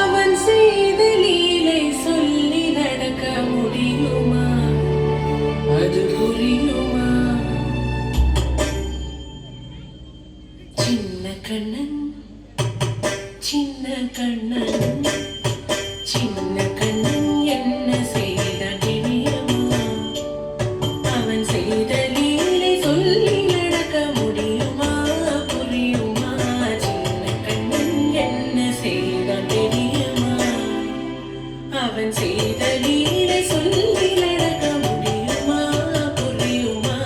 அவன் செய்த லீலை சொல்லி நடக்க முடியுமா? அது புரியுமா? சின்ன கண்ணன், சின்ன கண்ணன், சின்ன கண்ணன் என்ன செய்தான் தெரியுமா? அவன் செய்த லீலை சொல்லி நடக்க முடியுமா? புரியுமா? சின்ன கண்ணன் என்ன செய்தான் தெரியுமா? அவன் செய்த லீலை சொல்லி நடக்க முடியுமா? புரியுமா?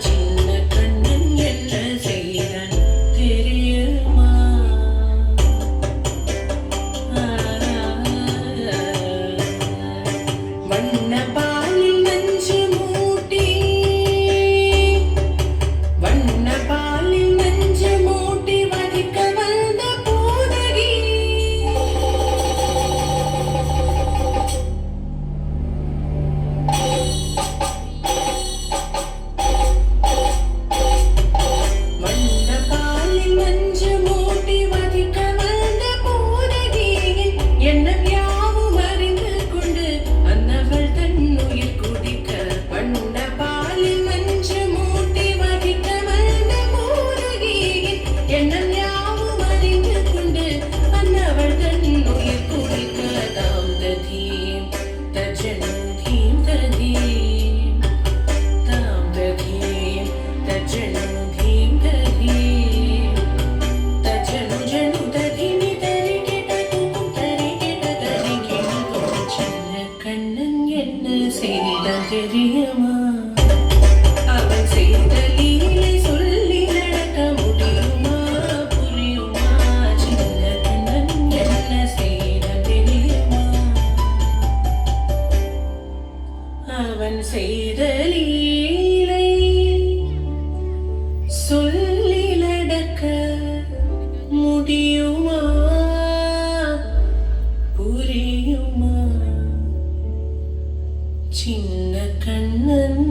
சின்ன கண்ணன் என்ன செய்தான் தெரியுமா? வண்ண பாலில் நஞ்சு மூட்டி, வண்ண பாலில் நஞ்சு மூட்டி வதிக்க வந்த பூதகி. வண்ண பாலில் நஞ்சு மூட்டி வதிக்க வந்த பூதகியின் எண்ணம் யாவும் அறிந்து கொண்டு அன்னவள் தன்னுயிர் குடிக்க. வண்ண பாலில் நஞ்சு மூட்டி வதிக்க வந்த பூதகியின் எண்ணம் யாவும் அறிந்து கொண்டு அன்னவள் தன்னுயிர் குடிக்க. தாம் ததீம் தஜனும் தீம் ததீம், தாம் ததீம் தஜனும் தீம் ததீம், தஜனு ஜனு ததினி தரி கெட்ட தூக்கும் தரி கெட்ட தரி கெடும். சின்ன கண்ணன் என்ன செய்தான் தெரியுமா? அவன் செய்த லீலை சொல்லி நடக்க முடியுமா? புரியுமா? சின்ன கண்ணன் என்ன செய்தான் தெரியுமா? அவன் செய்த லீலை சொல்லி நடக்க முடியுமா? புரியுமா? சின்ன கண்ணன்